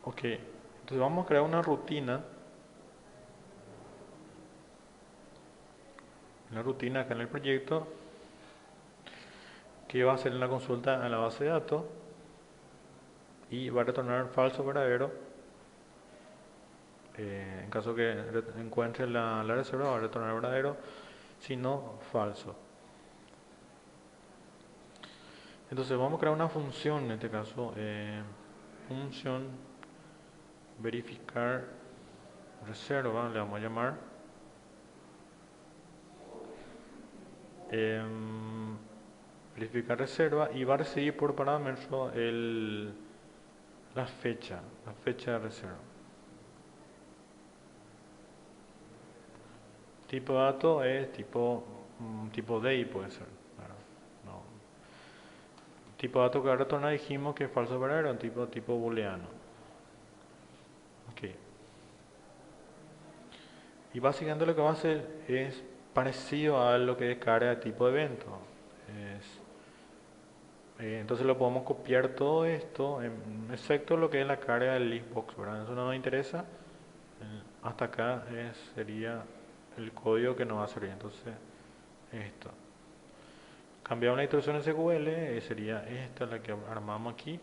Ok, entonces vamos a crear una rutina acá en el proyecto que va a hacer una consulta a la base de datos y va a retornar falso o verdadero. En caso que encuentre la reserva va a retornar verdadero, si no falso. Entonces vamos a crear una función, en este caso, función verificar reserva, le vamos a llamar. em, Verificar reserva y va a recibir por parámetro la fecha de reserva. Tipo de dato es tipo DEI puede ser. No. Tipo de dato que ahora retorna dijimos que es falso verdadero, tipo booleano. Ok. Y básicamente lo que va a hacer es parecido a lo que es carga de tipo evento. Es, entonces lo podemos copiar todo esto, excepto lo que es la carga del listbox, ¿verdad? Eso no nos interesa. Hasta acá sería el código que nos va a servir. Entonces, esto. Cambiar una instrucción SQL sería esta la que armamos aquí.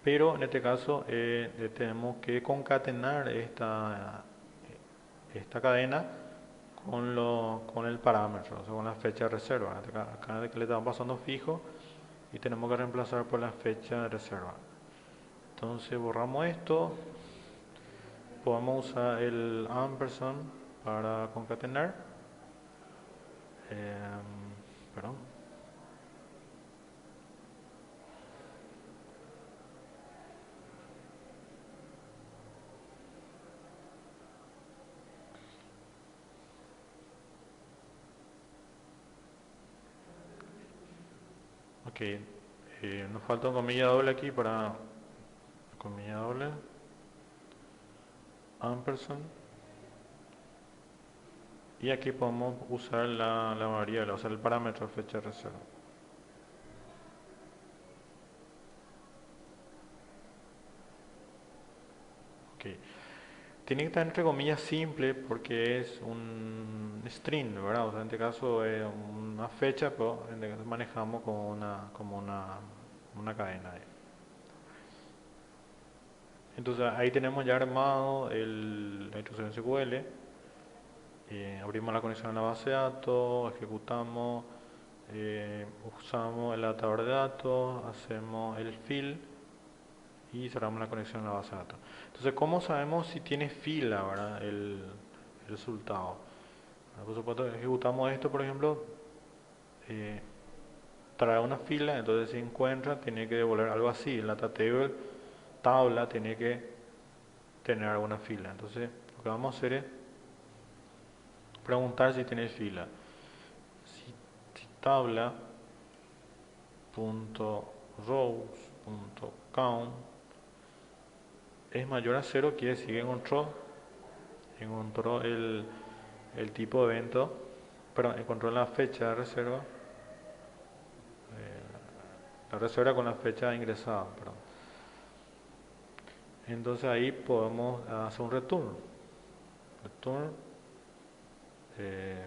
Pero en este caso tenemos que concatenar esta cadena con el parámetro, o sea, con la fecha de reserva. Acá que le estamos pasando fijo y tenemos que reemplazar por la fecha de reserva. Entonces borramos esto, podemos usar el ampersand para concatenar. Perdón. Ok, nos falta una comilla doble aquí para comilla doble, ampersand, y aquí podemos usar la variable, o sea, el parámetro fecha de reserva. Ok, tiene que estar entre comillas simple porque es un string, ¿verdad? O sea, en este caso es una fecha, pero en este caso manejamos como una cadena. Entonces ahí tenemos ya armado la instrucción SQL. Abrimos la conexión a la base de datos, ejecutamos, usamos el adaptador de datos, hacemos el fill y cerramos la conexión a la base de datos. Entonces, ¿cómo sabemos si tiene fila, ¿verdad? El resultado? Por supuesto, ejecutamos esto, por ejemplo, eh, trae una fila, entonces si encuentra, tiene que devolver algo así. En la table, tabla, tiene que tener alguna fila. Entonces, lo que vamos a hacer es preguntar si tiene fila. Si tabla .rows.count es mayor a 0, quiere decir que encontró el tipo de evento, perdón, encontró la fecha de reserva, la reserva con la fecha ingresada, perdón. Entonces ahí podemos hacer un return eh,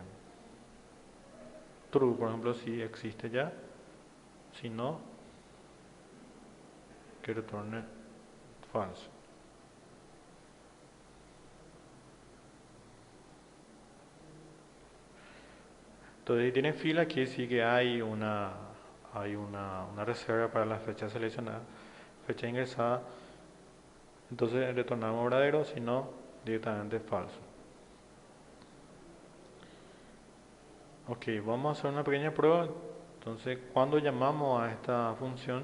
true, por ejemplo, si existe ya, si no, que retorne false. Entonces si tiene fila quiere decir que hay una reserva para la fecha seleccionada, fecha ingresada. Entonces retornamos verdadero, si no, directamente falso. Ok, vamos a hacer una pequeña prueba. Entonces, cuando llamamos a esta función,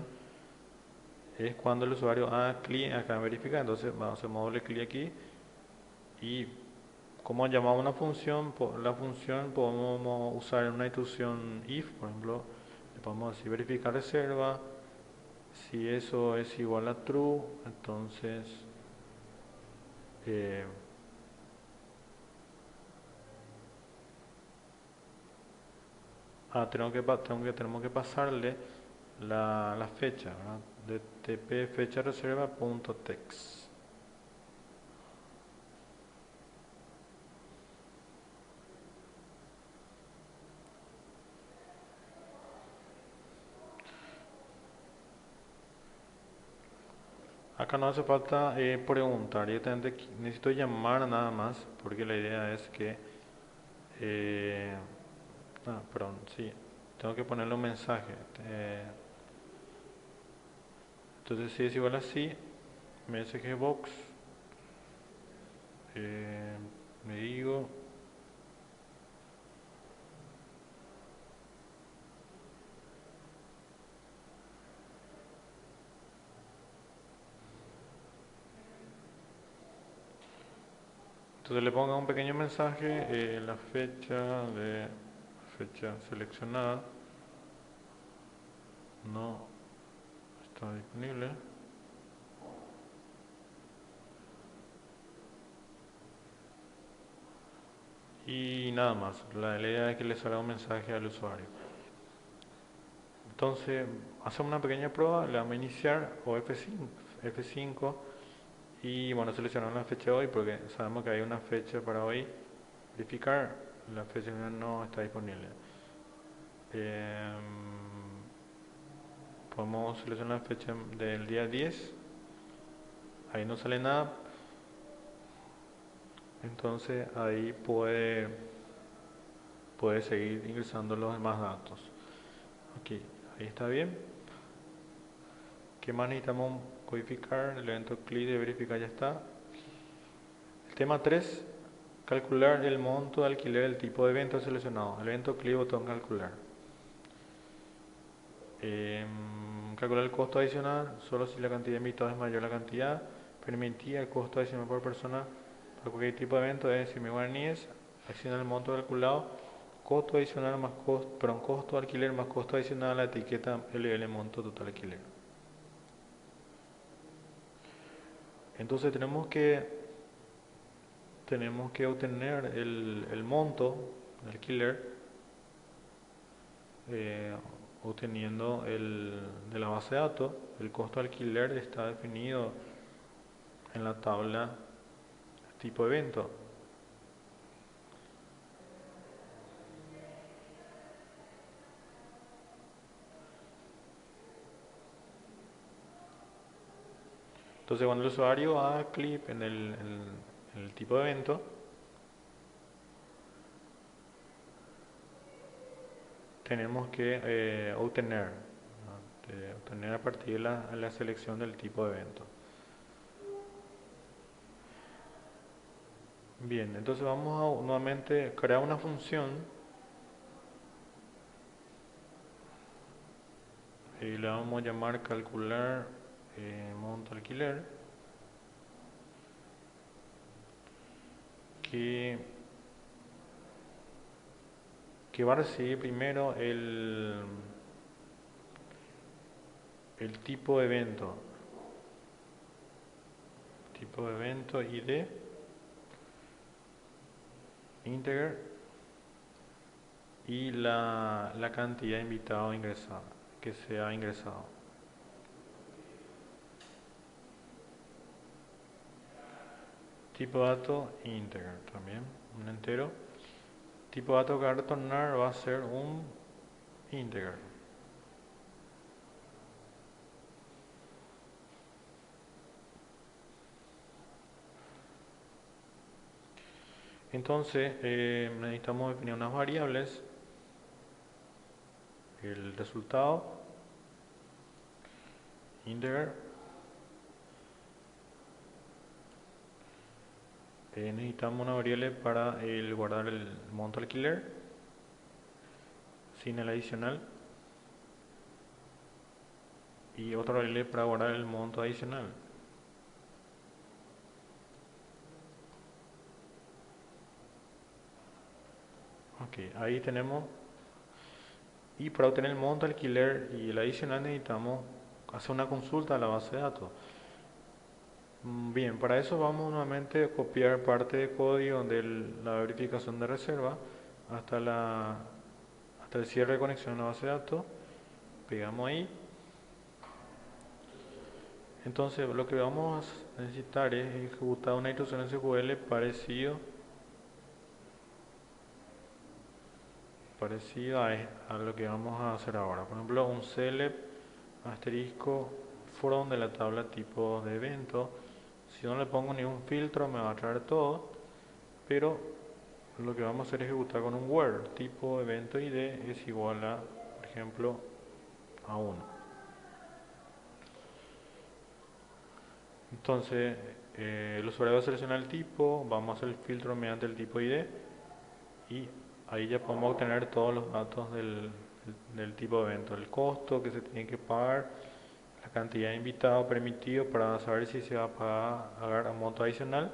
es cuando el usuario haga clic acá en verificar. Entonces, vamos a hacer doble clic aquí. Y como llamamos una función, la función podemos usar una instrucción if, por ejemplo, le podemos decir verificar reserva. Si eso es igual a true, entonces eh, tenemos que pasarle la fecha, ¿verdad? DTP fecha reserva punto text. Acá no hace falta preguntar, directamente necesito llamar nada más, porque la idea es que, eh, perdón, sí, tengo que ponerle un mensaje. eh, entonces si es igual así, message box, eh, me digo, entonces le pongo un pequeño mensaje, la fecha seleccionada no está disponible. Y nada más, la idea es que le salga un mensaje al usuario. Entonces, hacemos una pequeña prueba, le vamos a iniciar o F5 y bueno, seleccionamos la fecha de hoy porque sabemos que hay una fecha para hoy. Verificar, la fecha no está disponible. Eh, Podemos seleccionar la fecha del día 10, ahí no sale nada, entonces ahí puede seguir ingresando los demás datos. Ok, ahí está bien. ¿Qué más necesitamos codificar? El evento clic de verificar ya está. El tema 3, calcular el monto de alquiler del tipo de evento seleccionado. El evento clic botón calcular. Calcular el costo adicional solo si la cantidad de invitados es mayor a la cantidad. Permitir el costo adicional por persona para cualquier tipo de evento es decir, guaraníes. Accionar el monto calculado. Costo adicional más costo de alquiler más costo adicional a la etiqueta LL monto total alquiler. Entonces tenemos que obtener el monto de alquiler eh, obteniendo de la base de datos. El costo de alquiler está definido en la tabla tipo evento. Entonces cuando el usuario haga clic en el tipo de evento, tenemos que obtener, ¿no? Obtener a partir de la selección del tipo de evento. Bien, entonces vamos a nuevamente crear una función y le vamos a llamar calcular monto alquiler, que va a recibir primero el tipo de evento, ID, integer, y la cantidad de invitados ingresados, que se ha ingresado. Tipo de dato integer también, un entero. Tipo de dato que va a retornar va a ser un integer. Entonces necesitamos definir unas variables, el resultado, integer, necesitamos una variable para guardar el monto alquiler sin el adicional y otra variable para guardar el monto adicional. Ok, ahí tenemos. Y para obtener el monto alquiler y el adicional necesitamos hacer una consulta a la base de datos. Bien, para eso vamos nuevamente a copiar parte de código de la verificación de reserva hasta el cierre de conexión a la base de datos. Pegamos ahí Entonces lo que vamos a necesitar es ejecutar una instrucción SQL parecido a lo que vamos a hacer ahora. Por ejemplo, un select asterisco from de la tabla tipo de evento. Si no le pongo ningún filtro me va a traer todo, pero lo que vamos a hacer es ejecutar con un where tipo evento id es igual a, por ejemplo, a 1. Entonces el usuario va a seleccionar el tipo, vamos a hacer el filtro mediante el tipo id y ahí ya podemos obtener todos los datos del tipo de evento, el costo que se tiene que pagar, la cantidad de invitados permitidos para saber si se va a pagar a monto adicional.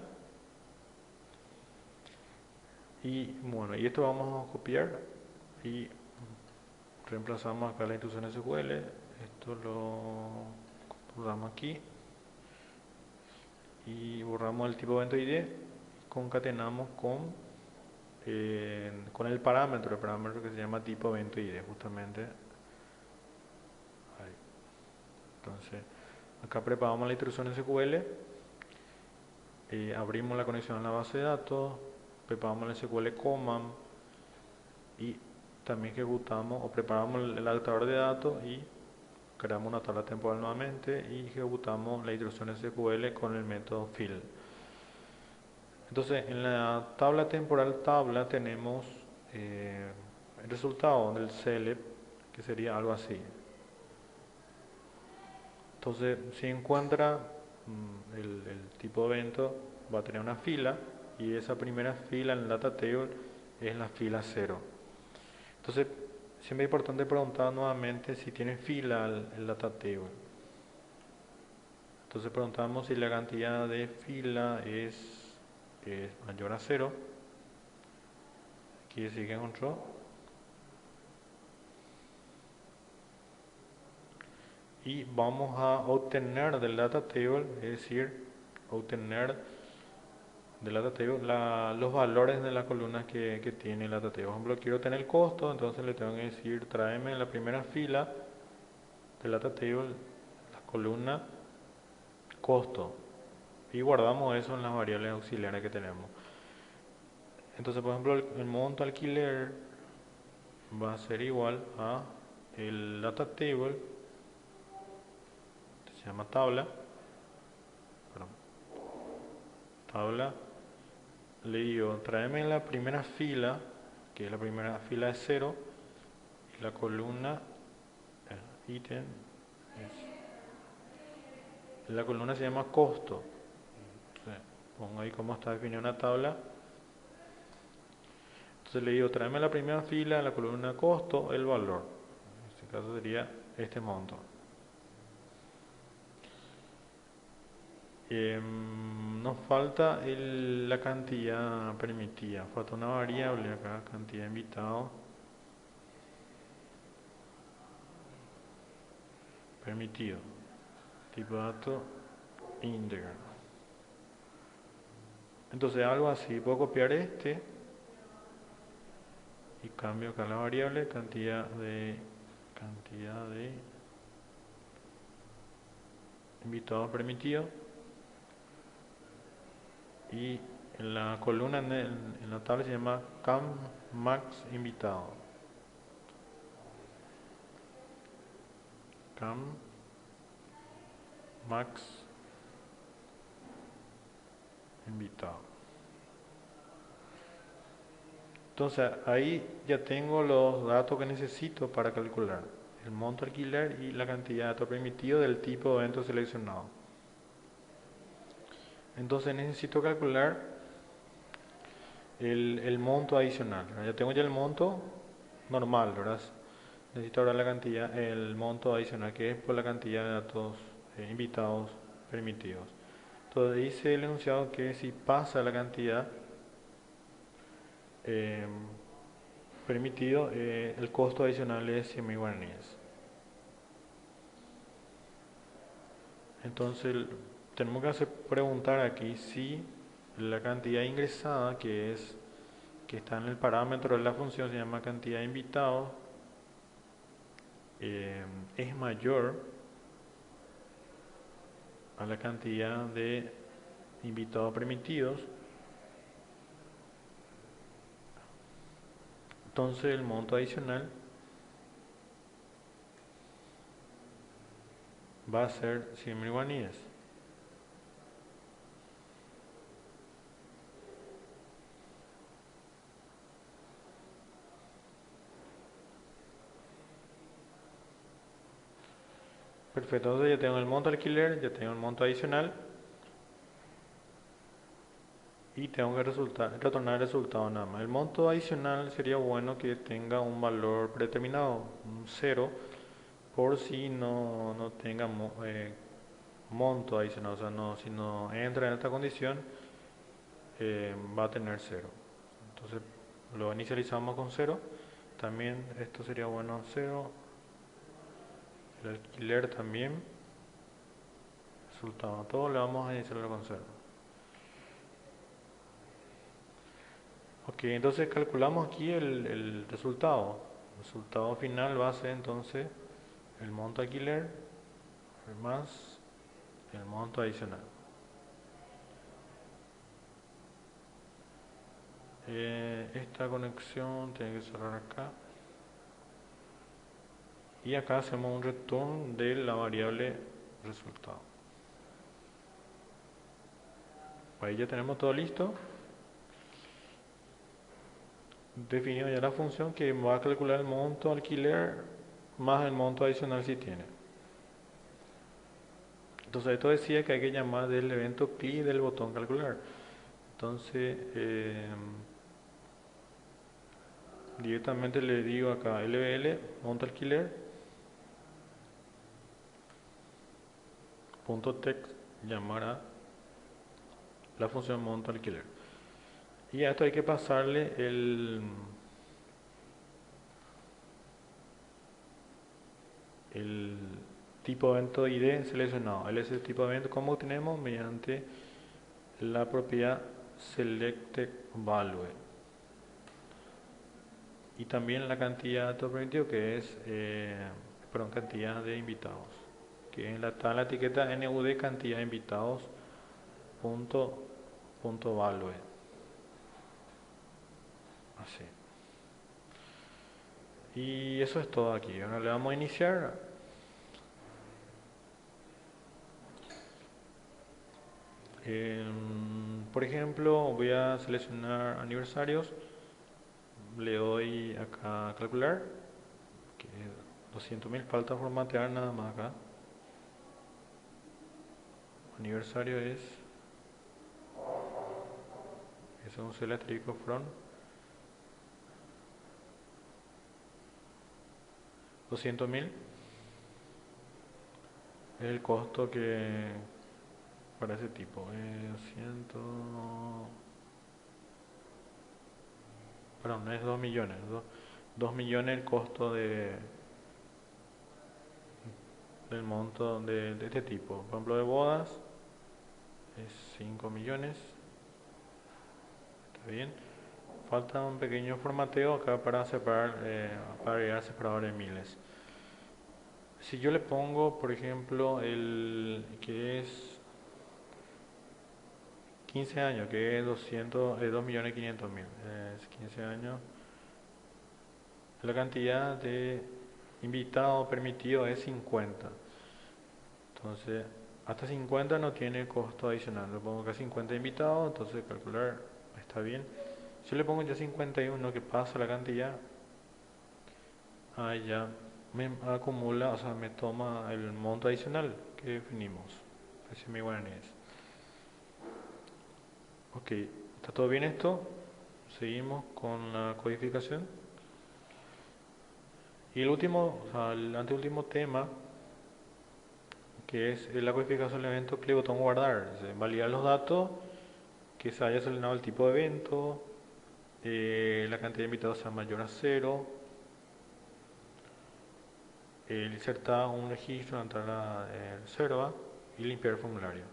Y bueno, y esto vamos a copiar y reemplazamos acá la instrucción SQL, esto lo borramos aquí y borramos el tipo evento ID y concatenamos con el parámetro que se llama tipo evento ID justamente ahí. Entonces acá preparamos la instrucción SQL, abrimos la conexión a la base de datos, preparamos el SQL command y también ejecutamos o preparamos el adaptador de datos y creamos una tabla temporal nuevamente y ejecutamos la instrucción SQL con el método fill. Entonces en la tabla temporal tabla tenemos el resultado del select que sería algo así. Entonces si encuentra el tipo de evento va a tener una fila y esa primera fila en el data table es la fila 0. Entonces siempre es importante preguntar nuevamente si tiene fila el data table. Entonces preguntamos si la cantidad de fila es mayor a 0. Aquí sigue encontró. Y vamos a obtener del data table, es decir, obtener del data table los valores de las columnas que tiene el data table. Por ejemplo, quiero tener el costo, entonces le tengo que decir tráeme en la primera fila del data table la columna costo y guardamos eso en las variables auxiliares que tenemos. Entonces, por ejemplo, el monto alquiler va a ser igual a el data table, se llama tabla, perdón, tabla, le digo tráeme en la primera fila, que es la primera fila es 0, y la columna ítem, la columna se llama costo. Entonces, pongo ahí cómo está definida una tabla. Entonces le digo tráeme la primera fila, en la columna costo, el valor. En este caso sería este monto. Nos falta la cantidad permitida, falta una variable acá, cantidad de invitados permitido, tipo de dato integer. Entonces algo así, puedo copiar este y cambio acá la variable cantidad de invitados permitidos y en la columna en la tabla se llama cam max invitado, cam max invitado. Entonces ahí ya tengo los datos que necesito para calcular el monto alquiler y la cantidad de datos permitidos del tipo de evento seleccionado. Entonces necesito calcular el monto adicional. Ya tengo ya el monto normal, ¿verdad? Necesito ahora la cantidad, el monto adicional que es por la cantidad de datos invitados permitidos. Entonces dice el enunciado que si pasa la cantidad permitido, el costo adicional es 100.000 guaraníes. Entonces tenemos que preguntar aquí si la cantidad ingresada que está en el parámetro de la función se llama cantidad de invitados es mayor a la cantidad de invitados permitidos, entonces el monto adicional va a ser 100.000 guaraníes. Perfecto, entonces ya tengo el monto alquiler, ya tengo el monto adicional y tengo que retornar el resultado nada más. El monto adicional sería bueno que tenga un valor predeterminado, un cero, por si no tenga monto adicional, o sea, si no entra en esta condición, va a tener cero. Entonces lo inicializamos con cero. También esto sería bueno cero. El alquiler también. Resultado. Todo le vamos a iniciar con cero. Ok, entonces calculamos aquí el resultado. El resultado final va a ser entonces el monto alquiler más el monto adicional. Esta conexión tiene que cerrar acá. Y acá hacemos un return de la variable resultado. Ahí ya tenemos todo listo. Definido ya la función que va a calcular el monto alquiler más el monto adicional si tiene. Entonces esto decía que hay que llamar del evento CLI del botón calcular. Entonces directamente le digo acá lbl monto alquiler punto text llamar a la función monto alquiler. Y a esto hay que pasarle el tipo de evento ID seleccionado. El ese tipo de evento, ¿cómo obtenemos? Mediante la propiedad selected value. Y también la cantidad de datos permitidos, que es, cantidad de invitados. Que está en la etiqueta NUD cantidad de invitados punto value. Así. Y eso es todo aquí. Ahora le vamos a iniciar. Por ejemplo, voy a seleccionar aniversarios. Le doy acá a calcular. Que 200.000 falta formatear nada más acá. Aniversario es un eléctrico from 200.000 es el costo que para ese tipo. 200, perdón, es 2 millones. 2 millones el costo del monto de este tipo. Por ejemplo, de bodas es 5 millones. Está bien. Falta un pequeño formateo acá para separar, para agregar separador de miles. Si yo le pongo, por ejemplo, el que es 15 años, que es 2.500.000, es 15 años, la cantidad de invitados permitido es 50. Entonces, hasta 50 no tiene costo adicional. Le pongo acá 50 invitados, entonces calcular está bien. Si le pongo ya 51, que pasa la cantidad, ahí ya me acumula, o sea, me toma el monto adicional que definimos. 13.000 guaraníes. Ok, ¿está todo bien esto? Seguimos con la codificación. Y el último, o sea, el anteúltimo tema, que es la codificación del evento, clic botón guardar. Validar los datos, que se haya seleccionado el tipo de evento, la cantidad de invitados sea mayor a 0, insertar un registro, entrar a la reserva y limpiar el formulario.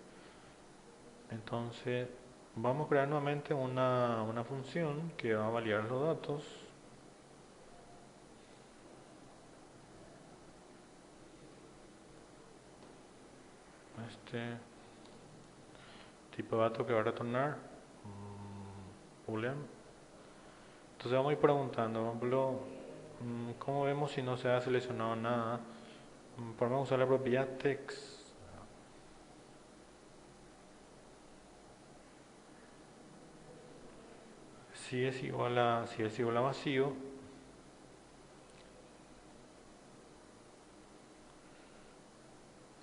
Entonces vamos a crear nuevamente una función que va a validar los datos. tipo de dato que va a retornar, boolean. Entonces vamos a ir preguntando, por ejemplo, ¿cómo vemos si no se ha seleccionado nada? Podemos usar la propiedad text. Si es igual a vacío,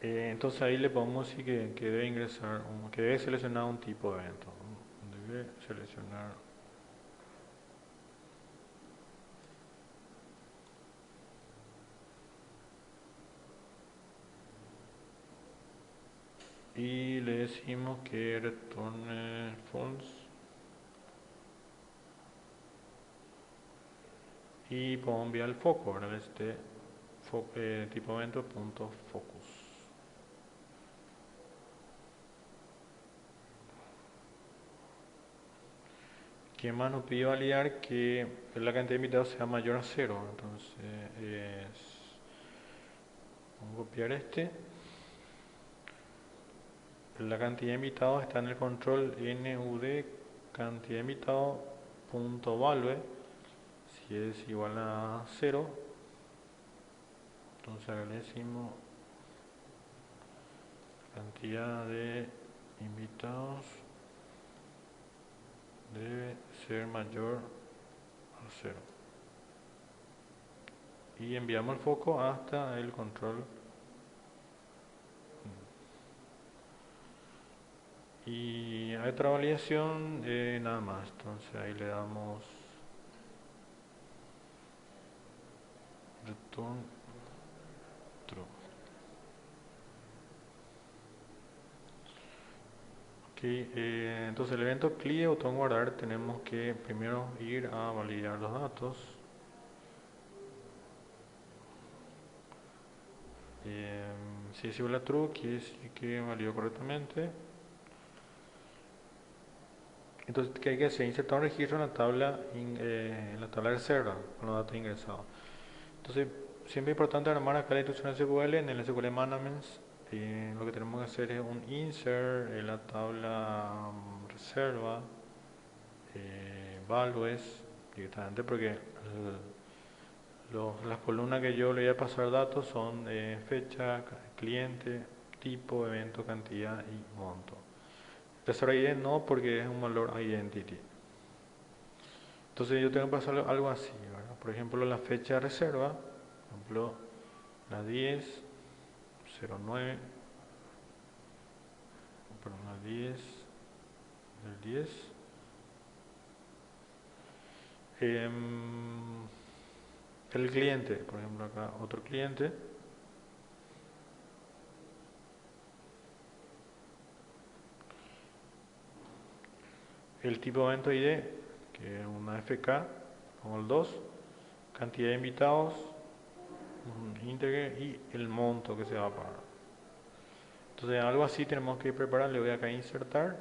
entonces ahí le podemos decir que debe ingresar, que debe seleccionar un tipo de evento. Debe seleccionar y le decimos que retorne false y podemos enviar el foco, ¿verdad? Tipo evento punto focus. ¿Quién más nos pide validar que la cantidad de invitados sea mayor a 0? Entonces vamos a copiar este. La cantidad de invitados está en el control nud cantidad de invitados punto value. Si es igual a 0, entonces acá le decimos cantidad de invitados debe ser mayor a 0. Y enviamos el foco hasta el control. Y hay otra validación, nada más. Entonces ahí le damos return true. Entonces el evento CLI botón guardar tenemos que primero ir a validar los datos. Si es igual a true, quiere decir que validó correctamente. Entonces, ¿qué hay que hacer? Insertar un registro en la tabla de reserva con los datos ingresados. Entonces, siempre es importante armar acá la instrucción SQL en el SQL Management. Lo que tenemos que hacer es un insert en la tabla reserva, values, directamente porque las columnas que yo le voy a pasar datos son fecha, cliente, tipo, evento, cantidad y monto. Reserva ID no, porque es un valor identity. Entonces yo tengo que pasar algo así, ¿verdad? Por ejemplo, la fecha de reserva, por ejemplo, la 10/09, perdón, la 10 del 10. El cliente, por ejemplo, acá otro cliente. El tipo evento ID, que es una FK, como el 2, cantidad de invitados, un integer y el monto que se va a pagar. Entonces algo así tenemos que preparar, le voy acá a insertar.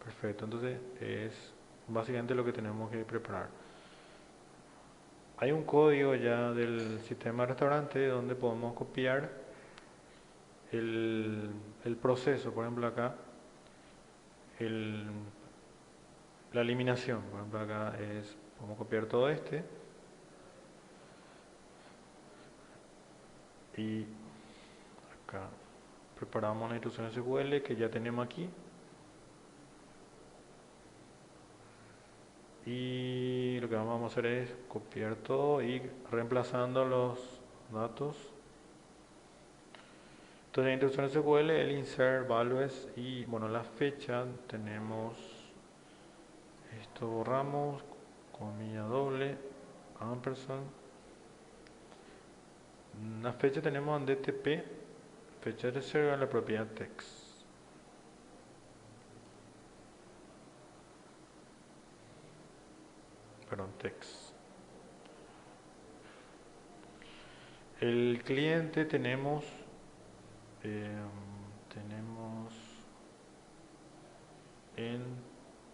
Perfecto, entonces es básicamente lo que tenemos que preparar. Hay un código ya del sistema de restaurante donde podemos copiar el proceso, por ejemplo acá, la eliminación, por ejemplo acá podemos copiar todo y acá preparamos la instrucción SQL que ya tenemos aquí y lo que vamos a hacer es copiar todo y reemplazando los datos. Entonces en instrucción SQL el insert values y bueno, la fecha tenemos esto, borramos, comilla doble, ampersand. La fecha tenemos en DTP, fecha de reserva, la propiedad text. Perdón, text. El cliente tenemos en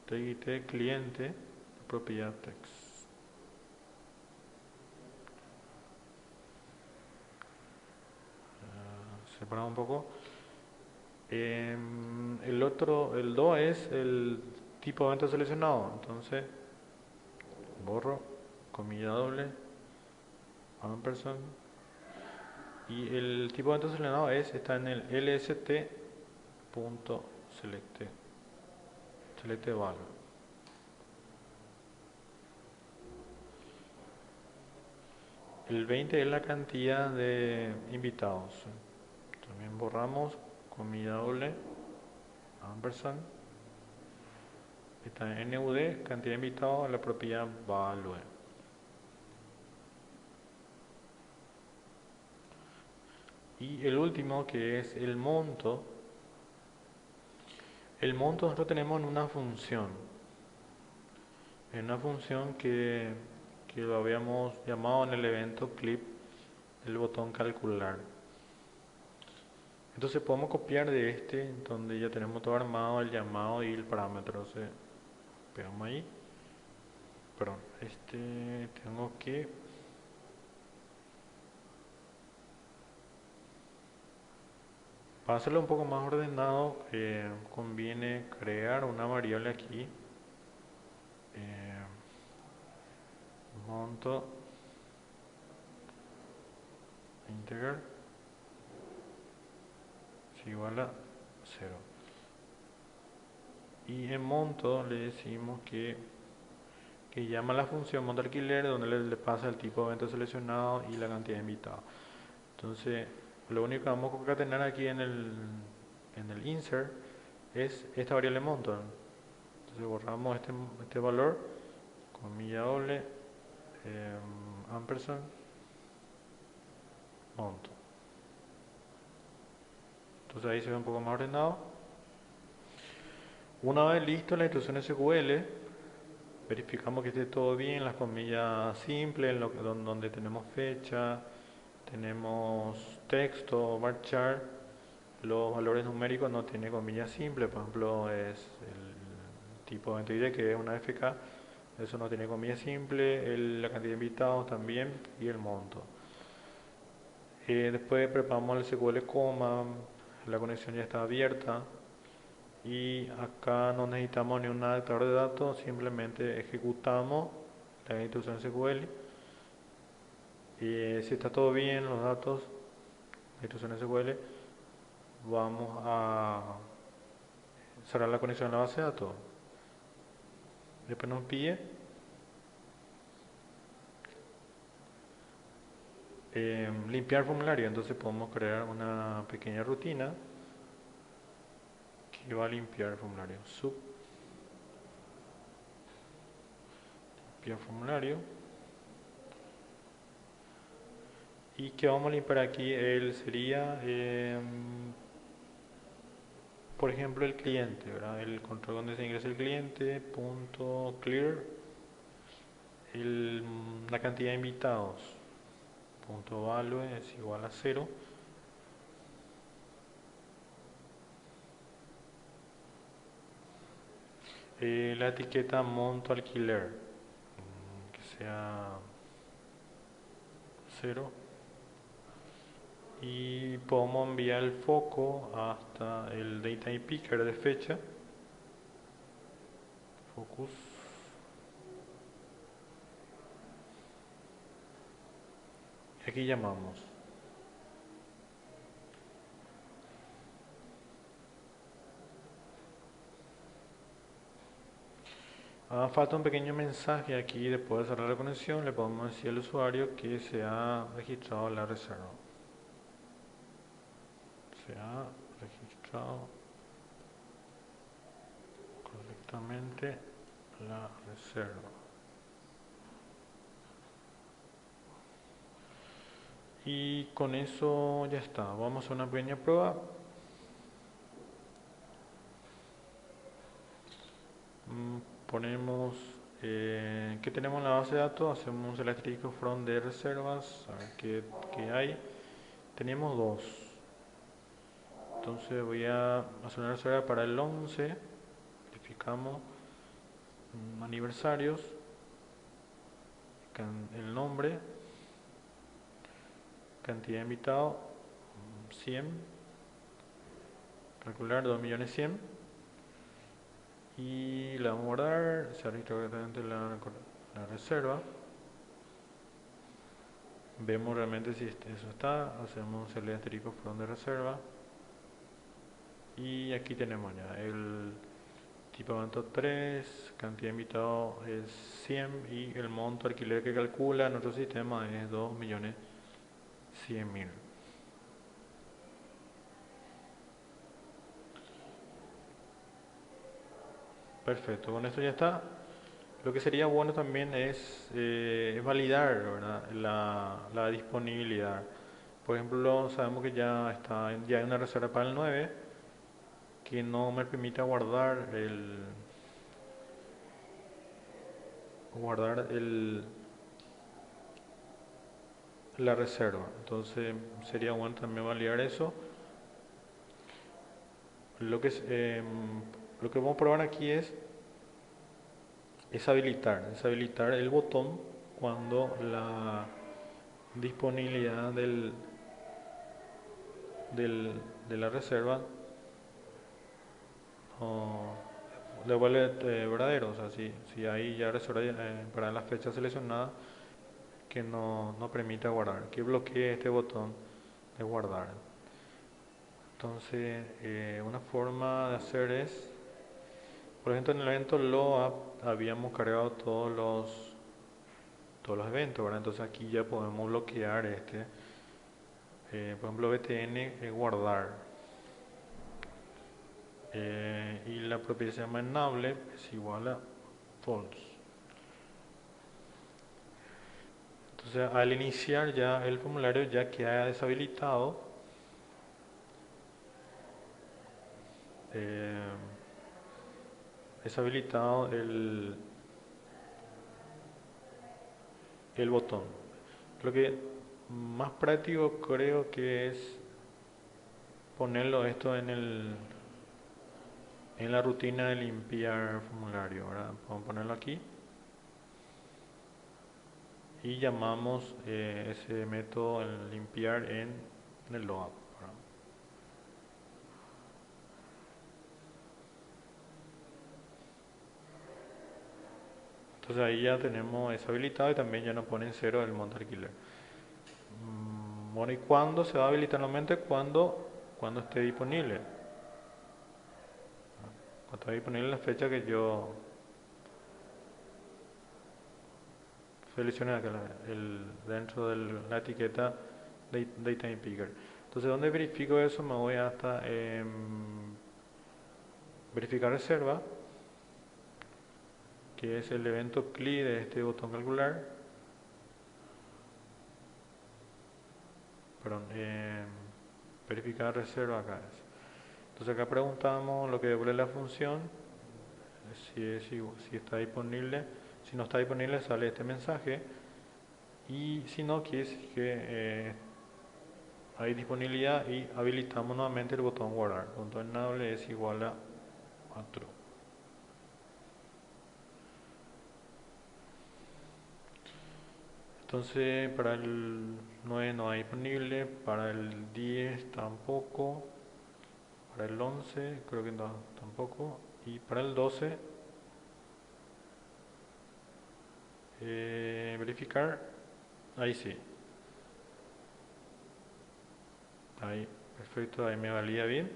TXT cliente propiedad text. separamos un poco. El otro, el do es el tipo de evento seleccionado. Entonces, borro, comilla doble, ampersand. Y el tipo de evento seleccionado está en el lst.selecte, selecte value. El 20 es la cantidad de invitados. También borramos, comilla doble, ampersand. Está en NUD, cantidad de invitados, en la propiedad value. Y el último, que es el monto. El monto nosotros tenemos en una función que lo habíamos llamado en el evento clip el botón calcular. Entonces podemos copiar de donde ya tenemos todo armado, el llamado y el parámetro. Entonces pegamos ahí. Perdón, tengo que para hacerlo un poco más ordenado, conviene crear una variable aquí, eh, monto integer es igual a 0. Y en monto le decimos que llama la función monto alquiler, donde le pasa el tipo de evento seleccionado y la cantidad de invitados. Entonces, lo único que vamos a concatenar aquí en el insert es esta variable monto. Entonces borramos este valor, comilla doble, ampersand, monto. Entonces ahí se ve un poco más ordenado. Una vez listo la instrucción SQL, verificamos que esté todo bien, las comillas simples, donde tenemos fecha, tenemos texto, varchar, los valores numéricos no tiene comillas simples, por ejemplo es el tipo de evento ID que es una FK, eso no tiene comillas simples, la cantidad de invitados también y el monto. Después preparamos el SQL coma, la conexión ya está abierta y acá no necesitamos ni un adaptador de datos, simplemente ejecutamos la instrucción SQL y si está todo bien los datos, la instrucción SQL, vamos a cerrar la conexión a la base de datos. Después nos pide limpiar formulario, entonces podemos crear una pequeña rutina que va a limpiar el formulario. Sub limpiar formulario. Y que vamos a limpiar aquí sería por ejemplo el cliente, ¿verdad? El control donde se ingresa el cliente, punto clear, la cantidad de invitados, punto value es igual a 0. La etiqueta monto alquiler, que sea 0. Y podemos enviar el foco hasta el data picker de fecha, focus, y aquí llamamos. Falta un pequeño mensaje aquí después de cerrar la conexión, le podemos decir al usuario que se ha registrado la reserva. Se ha registrado correctamente la reserva. Y con eso ya está. Vamos a hacer una pequeña prueba. Ponemos que tenemos en la base de datos, hacemos un select from de reservas, a ver qué hay. Tenemos dos. Entonces voy a hacer una reserva para el 11. Verificamos aniversarios, el nombre, cantidad de invitados 100. calcular 2.100.000 y le vamos a guardar, se registra correctamente la reserva. Vemos realmente si eso está, hacemos el asterisco por donde reserva y aquí tenemos ya el tipo de evento 3, cantidad de invitados es 100 y el monto de alquiler que calcula nuestro sistema es 2.100.000. Perfecto, con esto ya está. Lo que sería bueno también es validar, ¿verdad? La disponibilidad. Por ejemplo, sabemos que ya hay una reserva para el 9 que no me permite guardar la reserva. Entonces sería bueno también validar eso. Lo que, es, lo que vamos a probar aquí es habilitar el botón cuando la disponibilidad de la reserva no devuelve verdadero. O sea, si hay ya reserva para la fecha seleccionada que no permite guardar, que bloquee este botón de guardar. Entonces, una forma de hacer es, por ejemplo, en el evento LOAP habíamos cargado todos los eventos, ¿verdad? Entonces aquí ya podemos bloquear por ejemplo, btn guardar. Y la propiedad se llama enable, es igual a false. Entonces al iniciar ya el formulario ya queda deshabilitado eh, el botón. Lo que más práctico creo que es ponerlo esto en la rutina de limpiar formulario, ¿verdad? Vamos a ponerlo aquí y llamamos ese método el limpiar en el loapp, ¿verdad? Entonces ahí ya tenemos eso habilitado y también ya nos pone en cero el monto alquiler. Bueno, ¿y cuándo se va a habilitar nuevamente? Cuando esté disponible. Cuando esté disponible la fecha que yo seleccioné acá dentro de la etiqueta Daytime Picker. Entonces, ¿dónde verifico eso? Me voy hasta verificar reserva, que es el evento CLI de este botón calcular. Perdón, verificar reserva acá es. Entonces acá preguntamos lo que devuelve la función, si está disponible. Si no está disponible sale este mensaje y si no quiere decir que hay disponibilidad y habilitamos nuevamente el botón guardar. Punto enable es igual a true. Entonces para el 9 no hay disponible, para el 10 tampoco, para el 11 creo que no, tampoco, y para el 12 verificar, ahí sí, ahí, perfecto, ahí me valía bien.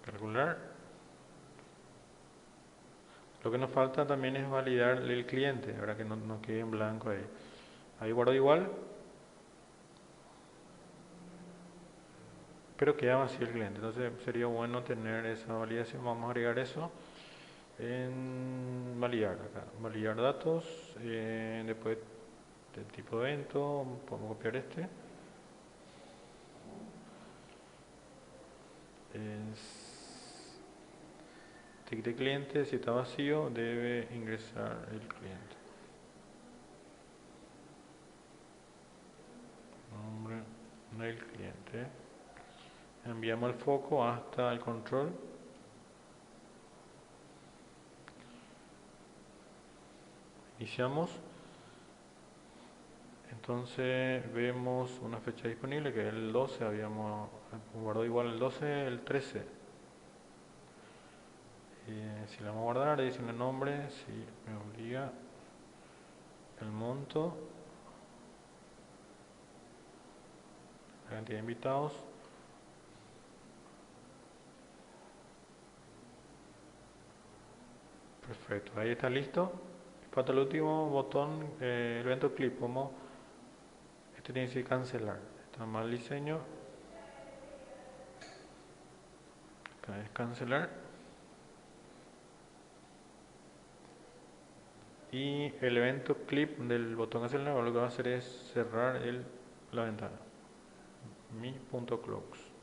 Calcular. Lo que nos falta también es validar el cliente, para que no quede en blanco ahí. Ahí guardo igual, pero queda vacío el cliente. Entonces sería bueno tener esa validación. Vamos a agregar eso en validar acá. Validar datos, después del tipo de evento, podemos copiar este. Ticket de cliente, si está vacío, debe ingresar el cliente. Nombre del cliente. Enviamos el foco hasta el control. Iniciamos. Entonces vemos una fecha disponible que es el 12, habíamos guardado igual el 12, el 13. Si le vamos a guardar, edición de nombre, si me obliga el monto, la cantidad de invitados. Perfecto, ahí está listo. Falta el último botón, el evento clip, como este tiene que cancelar. Está mal diseño. Acá es cancelar. Y el evento clip del botón cancelar lo que va a hacer es cerrar la ventana. Mi.close.